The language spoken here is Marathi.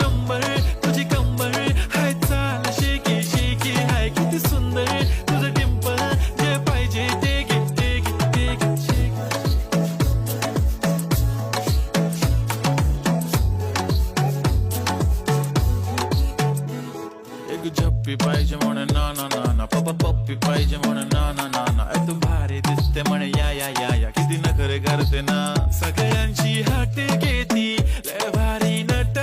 नंबर तुझी कंबर हाय चाल शेकी शेकी हाय किती सुंदर तुझं डिंपल जे पाहिजे ते घे ते घे ते घे शेकी एक झप्पी पाहिजे म्हणे ना ना ना ना पप्पा पप्पी पाहिजे म्हणे ना ना ना ना तू भारी दिसते म्हणे या या या या किती नखरे करते ना सगळ्यांची हाट घेती लय भारी नट